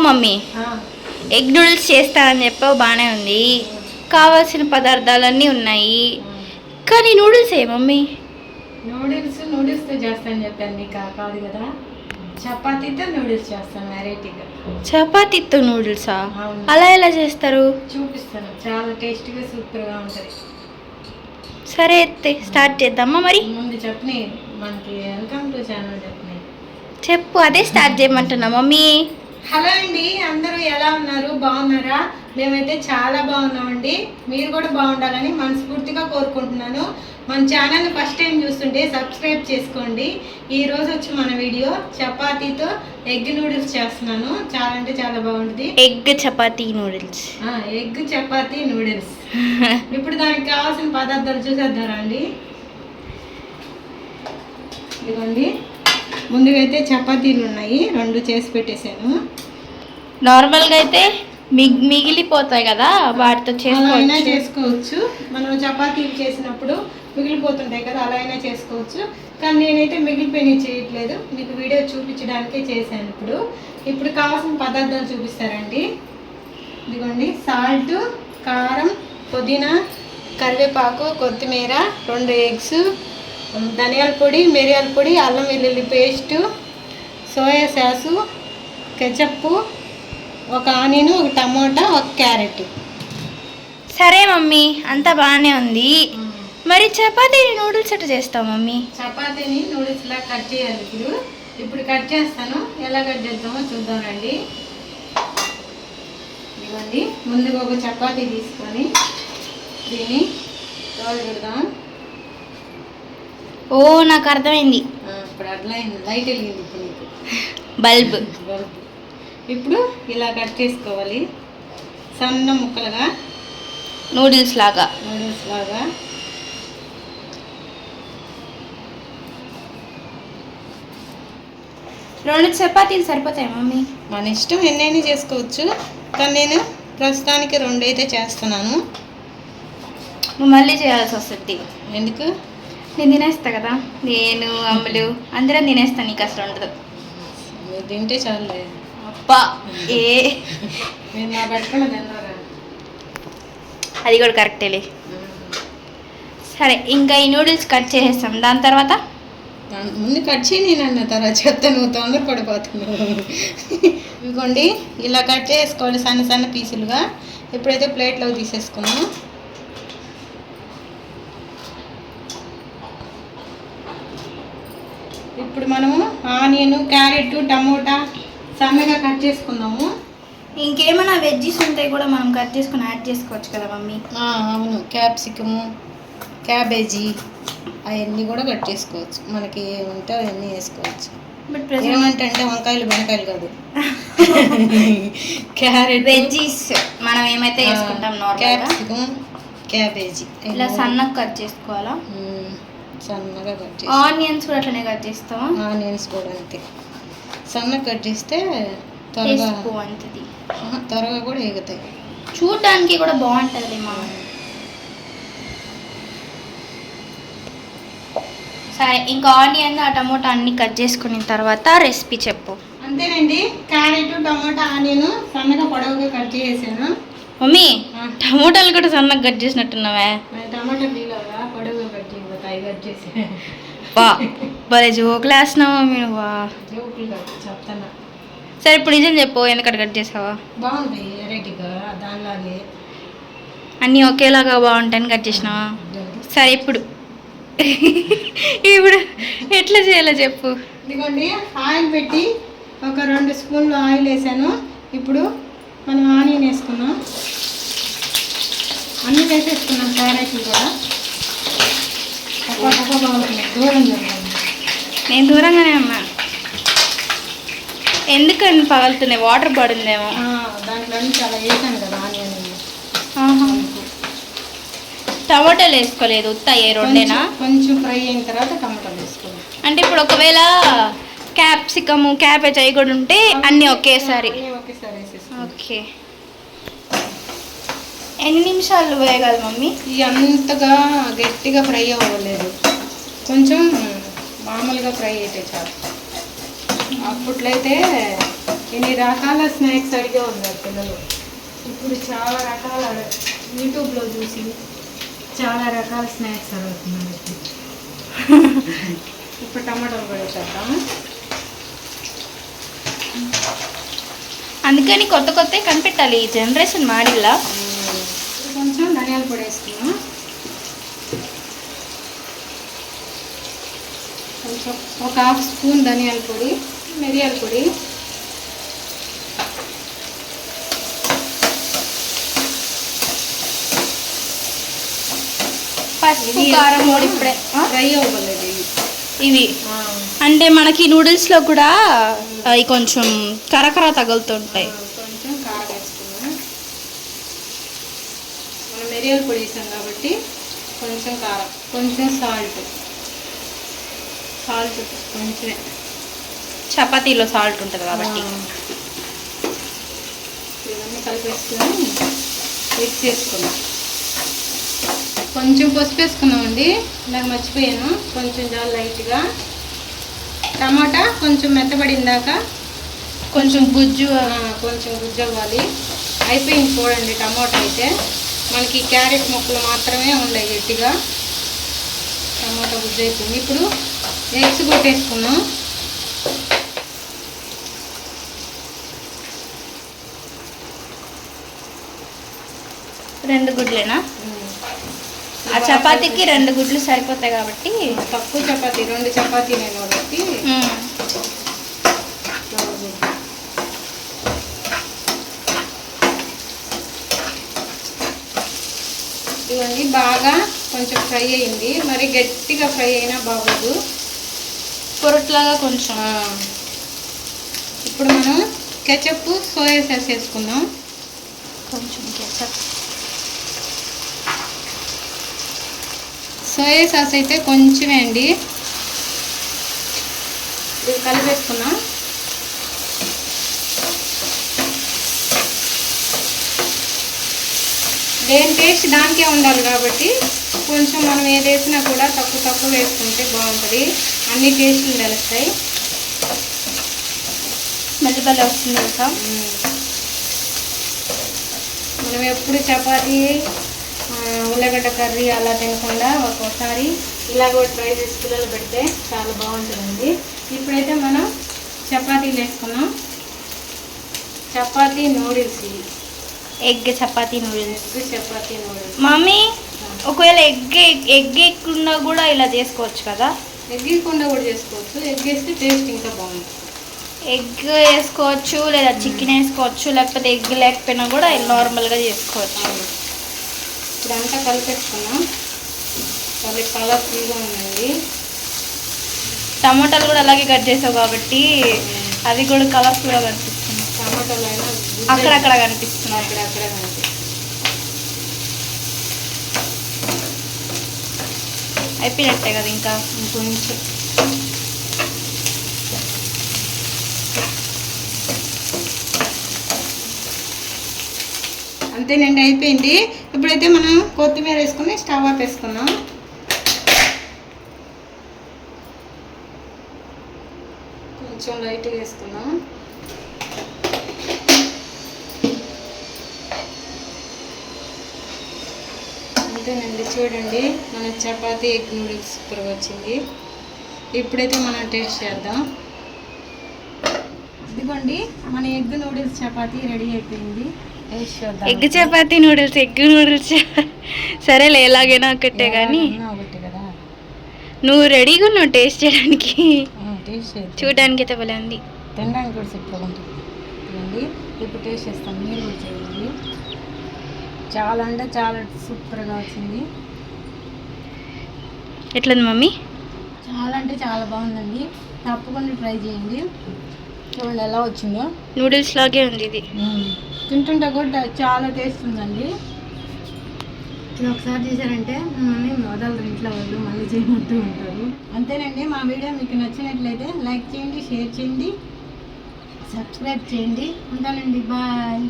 Mummy, egg noodles చేస్తానని చెప్పావు, బాగానే ఉంది, కావాల్సిన పదార్థాలన్నీ ఉన్నాయి, కానీ నూడిల్స్ ఏ మమ్మీ? నూడిల్స్తో చేస్తాను చెప్పాను నీకు కాదు కదా, చపాతీతో నూడిల్స్ చేస్తాను వెరైటీగా. చపాతీతో నూడిల్సా? అలా ఎలా చేస్తారు? చూపిస్తాను, చాలా టేస్టీగా సూపర్గా ఉంటుంది. సరే అయితే స్టార్ట్ చేద్దామా? మరి ముందు చెప్పని మనకి వెల్కమ్ టు ఛానల్ చెప్పని చెప్పు, అదే స్టార్ట్ చేయమంటున్నా మమ్మీ. హలో అండి, అందరూ ఎలా ఉన్నారు? బాగున్నారా? మేమైతే చాలా బాగున్నామండి. మీరు కూడా బాగుండాలని మనస్ఫూర్తిగా కోరుకుంటున్నాను. మన ఛానల్ని ఫస్ట్ టైం చూస్తుంటే సబ్స్క్రైబ్ చేసుకోండి. ఈరోజు వచ్చి మన వీడియో చపాతీతో ఎగ్ నూడిల్స్ చేస్తున్నాను. చాలా అంటే చాలా బాగుంటుంది. Egg chapati noodles. Egg chapati noodles. ఇప్పుడు దానికి కావాల్సిన పదార్థాలు చూసేద్దారా అండి. ఇదిగోండి, ముందుగా అయితే చపాతీలు ఉన్నాయి, 2 చేసి పెట్టేశాను. నార్మల్గా అయితే మిగిలిపోతాయి కదా, వాటితో చేసుకోవచ్చు. మనం చపాతీలు చేసినప్పుడు మిగిలిపోతుంటాయి కదా, అలా అయినా చేసుకోవచ్చు. కానీ నేనైతే మిగిలిపోయినవి చేయట్లేదు, మీకు వీడియో చూపించడానికే చేశాను. ఇప్పుడు కావాల్సిన పదార్థాలు చూపిస్తారండి. ఇదిగోండి, సాల్ట్, కారం, పుదీనా, కరివేపాకు, కొత్తిమీర, 2 ఎగ్స్, ధనియాల పొడి, మిరియాల పొడి, అల్లం వెల్లుల్లి paste, soya sauce, ketchup, 1 onion, 1 tomato, 1 carrot. సరే మమ్మీ, అంతా బాగానే ఉంది. మరి చపాతీని నూడిల్స్ ఎట్లా చేస్తావు మమ్మీ? చపాతీని నూడిల్స్ లా కట్ చేయాలి. ఇప్పుడు కట్ చేస్తాను, ఎలా కట్ చేద్దామో చూద్దాం రండి. ఇవ్వండి, ముందుగా ఒక చపాతీ తీసుకొని దీన్ని తోలుపెడదాం. ఓ, నాకు అర్థమైంది. ఇప్పుడు అర్థమైంది, లైట్ వెలిగింది ఇప్పుడు నీకు. బల్బ్. ఇప్పుడు ఇలా కట్ చేసుకోవాలి, సన్న ముక్కలుగా, నూడిల్స్ లాగా. 2 చపాతీలు సరిపోతాయి మమ్మీ? మన ఇష్టం, ఎన్నైనా చేసుకోవచ్చు. కానీ నేను ప్రస్తుతానికి 2 అయితే చేస్తున్నాను. నువ్వు మళ్ళీ చేయాల్సి వస్తుంది. ఎందుకు? నేను తినేస్తా కదా, నేను అమ్ములు అందరం తినేస్తాను, నీకు అసలు ఉండదు. మీరు తింటే చాలే. అప్పా మీరు నా పెట్టుకుని తిన్నారా? అది కూడా కరెక్టేలే. సరే, ఇంకా ఈ నూడిల్స్ కట్ చేసేస్తాం. దాని తర్వాత ముందు కట్ చేయి, నేను తర్వాత చెప్తా, నువ్వు తొందరపడిపోతున్నావు. ఇదిగోండి, ఇలా కట్ చేసుకోవాలి సన్న సన్న పీసులుగా. ఇప్పుడైతే ప్లేట్లో తీసేసుకున్నాం. ఇప్పుడు మనము ఆనియన్, క్యారెట్, టమోటా సన్నగా కట్ చేసుకుందాము. ఇంకేమైనా వెజ్జీస్ ఉంటాయి కూడా మనం కట్ చేసుకుని యాడ్ చేసుకోవచ్చు కదా మమ్మీ? అవును, క్యాప్సికము, క్యాబేజీ అవన్నీ కూడా కట్ చేసుకోవచ్చు. మనకి ఏముంటే అవన్నీ వేసుకోవచ్చు. ఏమంటే వంకాయలు, బెండకాయలు కాదు, క్యారెట్, వెజ్జీస్ మనం ఏమైతే వేసుకుంటాం. క్యాప్సికం, క్యాబేజీ ఇలా సన్నగా కట్ చేసుకోవాలా? సన్నగా కట్ చేసి. ఆనియన్స్ కూడా అట్లనే కట్ చేస్తావా? ఆనియన్స్ కూడా అంతే, సన్నగా కట్ చేస్తే త్వరగా కూడా ఎగుతాయి, చూడడానికి కూడా బాగుంటుంది మా. సరే, ఇంకా ఆనియన్, ఆ టమోటా అన్ని కట్ చేసుకున్న తర్వాత రెసిపీ చెప్పు. అంతేనండి, క్యారెట్, టమోటా, ఆనియన్ సన్నగా పొడవుగా కట్ చేసాను. మమ్మీ, టమోటాలు కూడా సన్నగా కట్ చేసినట్టున్నావే. టమాటా పీలవా, పొడవుగా కట్ చేయబోతాయి, కట్ చేసి. భలే జోకులు వేస్తున్నావు మమ్మీ నువ్వా? జోకులు కాదు, చెప్తాను. సరే, ఇప్పుడు నిజం చెప్పు, ఎందుకంటే కట్ చేసావా? బాగుంటాయి వెరైటీగా, దానిలాగే అన్నీ ఒకేలాగా బాగుంటాయని కట్ చేసినావా? సరే, ఇప్పుడు ఎట్లా చేయాలో చెప్పు. ఇదిగోండి, ఆయిల్ పెట్టి ఒక 2 స్పూన్లు ఆయిల్ వేసాను. ఇప్పుడు మనం ఆనియన్ వేసుకున్నాం, అన్నీ వేసేసుకున్నాం, క్యారెట్లు కూడా. బాగుంటుంది, దూరం జరగాలి. నేను దూరంగానే ఉన్నా. ఎందుకని పగలుతున్నాయి? వాటర్ పడిందేమో దాంట్లో చాలా వేసాను కదా ఆనియన్. టమాటాలు వేసుకోలేదు, ఉత్తాయి 2 కొంచెం ఫ్రై అయిన తర్వాత టమాటాలు వేసుకోవాలి. అంటే ఇప్పుడు ఒకవేళ క్యాప్సికము, క్యాబేజ్ అవి కూడా ఉంటే అన్నీ ఒకేసారి. ఓకే, ఎన్ని నిమిషాలు వేయగలరు మమ్మీ? అంతగా గట్టిగా ఫ్రై అవ్వలేదు, కొంచెం మామూలుగా ఫ్రై అయితే చాలు. అప్పట్లో అయితే ఎన్ని రకాల స్నాక్స్ అడిగే ఉన్నారు పిల్లలు. ఇప్పుడు చాలా రకాల యూట్యూబ్లో చూసి చాలా రకాల స్నాక్స్ అడుగుతున్నారు. ఇప్పుడు టమాటాలు కూడా వేసేద్దాము. అందుకని కొత్త కొత్త కనిపెట్టాలి ఈ జనరేషన్ మాడిల్లా. కొంచెం ధనియాల పొడి వేసుకున్నాం. కొంచెం ఒక హాఫ్ స్పూన్ ధనియాల పొడి, మిరియాల పొడి, పసుపు కారం కూడా ఇప్పుడే ఫ్రై అవ్వలేదు ఇవి. అంటే మనకి నూడిల్స్లో కూడా అవి కొంచెం కరకర తగులుతుంటాయి. కొంచెం కారం వేసుకున్నాం. మనం మిరియాల పొడి వేసాం కాబట్టి కొంచెం కారం, కొంచెం సాల్ట్ కొంచెమే. చపాతీలో సాల్ట్ ఉంటుంది కాబట్టి. ఇవన్నీ కలిపేసుకుని మిక్స్ చేసుకున్నాం. కొంచెం పసుపు వేసుకున్నామండి, నాకు మర్చిపోయాను. కొంచెం చాలా లైట్గా. టమాటా కొంచెం మెత్తబడిందాక కొంచెం గుజ్జు అవ్వాలి. అయిపోయింది చూడండి. టమాటా అయితే మనకి క్యారెట్ ముక్కలు మాత్రమే ఉన్నాయి గట్టిగా. టమాటా గుజ్జు అయిపోయింది. ఇప్పుడు ఎగ్స్ కొట్టేసుకున్నాం. రెండు గుడ్లేనా? ఆ చపాతీకి 2 గుడ్లు సరిపోతాయి కాబట్టి. తక్కువ చపాతీ, 2 చపాతీ నేను కాబట్టి. ఇవన్నీ బాగా కొంచెం ఫ్రై అయింది. మరి గట్టిగా ఫ్రై అయినా బాగోదు, పొరట్లాగా కొంచెం. ఇప్పుడు మనం కెచప్, సోయా సాస్ వేసుకుందాం. కొంచెం కెచప్, సోయా సాస్ అయితే కొంచెమే అండి. ఇది కలిపేసుకున్నాం. దేని టేస్ట్ దానికే ఉండాలి కాబట్టి కొంచెం మనం ఏది వేసినా కూడా తక్కువ వేసుకుంటే బాగుంటుంది. అన్ని టేస్ట్లు తెలుస్తాయి. మెల్లబెల్ల వస్తుంది తెలుసా. మనం ఎప్పుడు చపాతీ, ఉల్లగడ్డ కర్రీ అలా తినకుండా ఒక్కోసారి ఇలా కూడా ట్రై చేసి పిల్లలు పెడితే చాలా బాగుంటుందండి. ఇప్పుడైతే మనం చపాతీలు వేసుకున్నాం. Chapati noodles, egg chapati noodles. Mummy ఒకవేళ ఎగ్ ఎక్కున్నా కూడా ఇలా చేసుకోవచ్చు కదా. ఎగ్ వేయకుండా కూడా చేసుకోవచ్చు. ఎగ్ వేస్తే టేస్ట్ ఇంకా బాగుంటుంది. ఎగ్ వేసుకోవచ్చు, లేదా చికెన్ వేసుకోవచ్చు, లేకపోతే ఎగ్ లేకపోయినా కూడా నార్మల్గా చేసుకోవచ్చు. ఇదంతా కలిపేసుకున్నాం. వాళ్ళకి కలర్ఫుల్గా ఉందండి. టమాటాలు కూడా అలాగే కట్ చేసావు కాబట్టి అవి కూడా కలర్ఫుల్గా కనిపిస్తున్నాయి. టమాటాలు అయినా అక్కడక్కడ కనిపిస్తున్నాయి. అక్కడక్కడ కనిపిస్తుంది. అయిపోయినట్టే కదా ఇంకా కొంచెం. అంతేనండి, అయిపోయింది. ఇప్పుడైతే మనం కొత్తిమీర వేసుకుని స్టవ్ ఆపేసుకున్నాం. కొంచెం లైట్గా వేసుకున్నాం. అంతేనండి, చూడండి మన చపాతీ ఎగ్ నూడిల్స్ సూపర్గా వచ్చింది. ఇప్పుడైతే మనం టేస్ట్ చేద్దాం. ఇదిగోండి మన ఎగ్ నూడిల్స్ చపాతీ రెడీ అయిపోయింది. Egg chapati noodles, egg noodles సరేలే ఎలాగైనా ఒకటే. కానీ కదా నువ్వు రెడీగా ఉన్నావు టేస్ట్ చేయడానికి. టేస్ట్ చూడడానికి అయితే భలే ఉంది, తినడానికి కూడా సూపర్గా ఉంటుంది. ఇప్పుడు టేస్ట్ చేస్తాం, మీరు కూడా చేయండి. చాలా అంటే చాలా సూపర్గా వచ్చింది. ఎట్లుంది మమ్మీ? చాలా అంటే చాలా బాగుందండి. తప్పకుండా ట్రై చేయండి. చూడండి ఎలా వచ్చిందో. నూడిల్స్ లాగే ఉంది ఇది. తింటుంటే కూడా చాలా టేస్ట్ ఉందండి. ఇది ఒకసారి చేశారంటే మమ్మల్ని వదలరు ఇంట్లో వాళ్ళు, మళ్ళీ చేయమంటూ ఉంటారు. అంతేనండి, మా వీడియో మీకు నచ్చినట్లయితే లైక్ చేయండి, షేర్ చేయండి, సబ్స్క్రైబ్ చేయండి. ఉంటానండి, బాయ్.